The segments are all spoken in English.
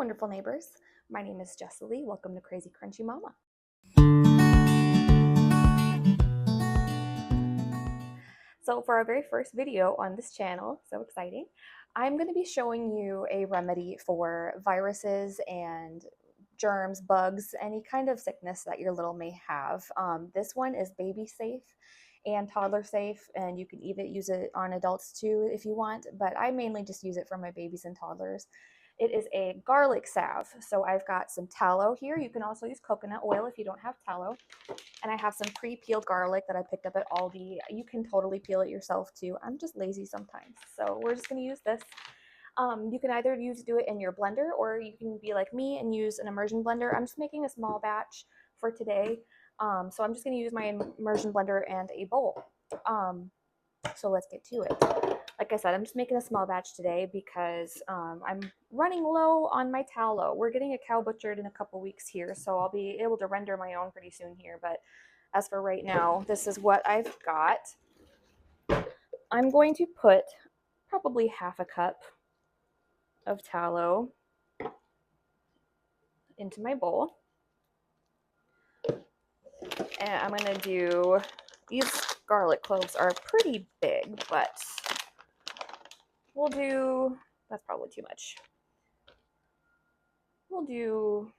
wonderful neighbors. My name is Jessie. Welcome to Crazy Crunchy Mama. So for our very first video on this channel, so exciting, I'm going to be showing you a remedy for viruses and germs, bugs, any kind of sickness that your little may have. This one is baby safe and toddler safe, and you can even use it on adults too if you want, but I mainly just use it for my babies and toddlers. It is a garlic salve. So I've got some tallow here. You can also use coconut oil if you don't have tallow. And I have some pre-peeled garlic that I picked up at Aldi. You can totally peel it yourself too. I'm just lazy sometimes. So we're just gonna use this. You can either do it in your blender, or you can be like me and use an immersion blender. I'm just making a small batch for today. So I'm just gonna use my immersion blender and a bowl. So let's get to it. Like I said, I'm just making a small batch today because I'm running low on my tallow. We're getting a cow butchered in a couple weeks here, so I'll be able to render my own pretty soon here. But as for right now, this is what I've got. I'm going to put probably half a cup of tallow into my bowl. And I'm going to do, these garlic cloves are pretty big, but we'll do, that's probably too much. We'll do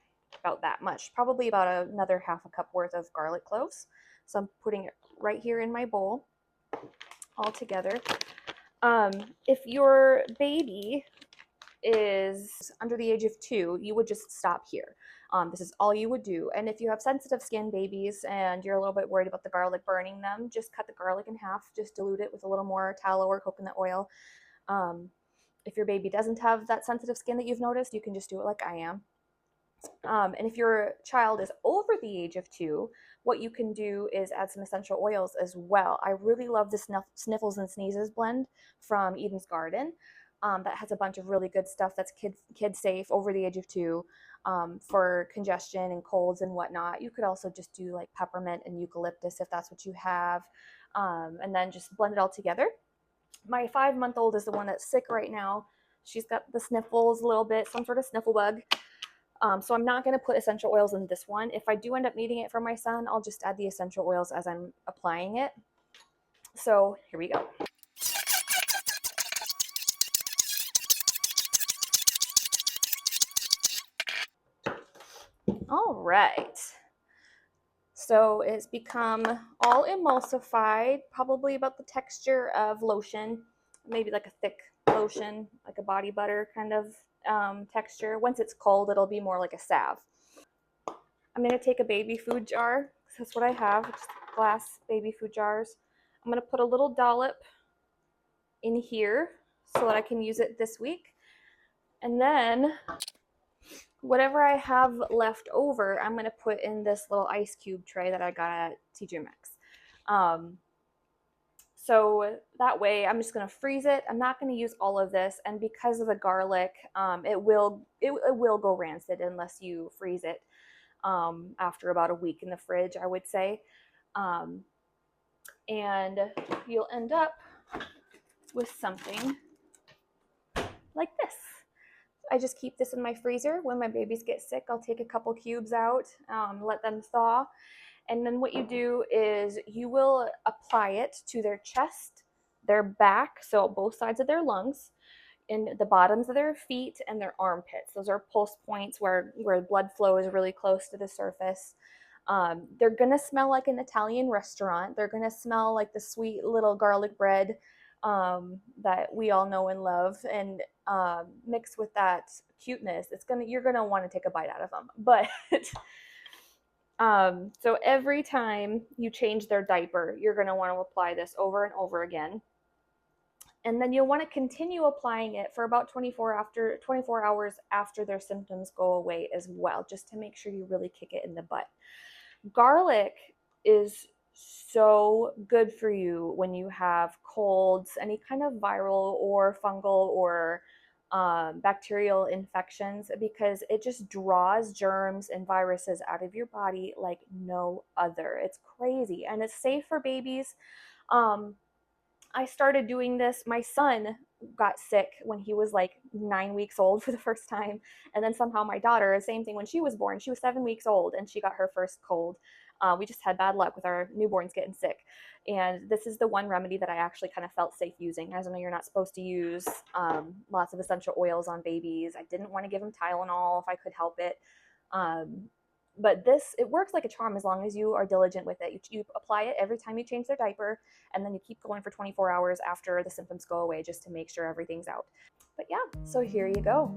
about that much, probably about another half a cup worth of garlic cloves. So I'm putting it right here in my bowl all together. If your baby is under the age of 2, you would just stop here. This is all you would do. And if you have sensitive skin babies and you're a little bit worried about the garlic burning them, just cut the garlic in half, just dilute it with a little more tallow or coconut oil. If your baby doesn't have that sensitive skin that you've noticed, you can just do it like I am. And if your child is over the age of 2, what you can do is add some essential oils as well. I really love the Sniffles and Sneezes blend from Eden's Garden. That has a bunch of really good stuff that's kid safe over the age of 2 for congestion and colds and whatnot. You could also just do like peppermint and eucalyptus if that's what you have, and then just blend it all together. My 5-month-old is the one that's sick right now. She's got the sniffles a little bit, some sort of sniffle bug. So I'm not going to put essential oils in this one. If I do end up needing it for my son, I'll just add the essential oils as I'm applying it. So here we go. All right. So it's become all emulsified, probably about the texture of lotion, maybe like a thick lotion, like a body butter kind of texture. Once it's cold, it'll be more like a salve. I'm going to take a baby food jar. That's what I have, just glass baby food jars. I'm going to put a little dollop in here so that I can use it this week. And then whatever I have left over, I'm going to put in this little ice cube tray that I got at TJ Maxx. So that way I'm just going to freeze it. I'm not going to use all of this, and because of the garlic, it will go rancid unless you freeze it after about a week in the fridge, I would say. And you'll end up with something like this. I just keep this in my freezer. When my babies get sick, I'll take a couple cubes out, let them thaw. And then what you do is you will apply it to their chest, their back, so both sides of their lungs, in the bottoms of their feet and their armpits. Those are pulse points where blood flow is really close to the surface. They're gonna smell like an Italian restaurant. They're gonna smell like the sweet little garlic bread that we all know and love, and mixed with that cuteness, you're gonna want to take a bite out of them. But so every time you change their diaper, you're gonna want to apply this over and over again. And then you'll want to continue applying it for about 24 hours after their symptoms go away as well, just to make sure you really kick it in the butt. Garlic is so good for you when you have colds, any kind of viral or fungal or bacterial infections, because it just draws germs and viruses out of your body like no other. It's crazy, and it's safe for babies. I started doing this. My son got sick when he was like 9 weeks old for the first time. And then somehow my daughter, same thing when she was born. She was 7 weeks old and she got her first cold. We just had bad luck with our newborns getting sick. And this is the one remedy that I actually kind of felt safe using. As I know, you're not supposed to use lots of essential oils on babies. I didn't want to give them Tylenol if I could help it. But this, it works like a charm as long as you are diligent with it. You apply it every time you change their diaper, and then you keep going for 24 hours after the symptoms go away just to make sure everything's out. But yeah, so here you go.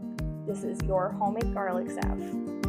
This is your homemade garlic salve.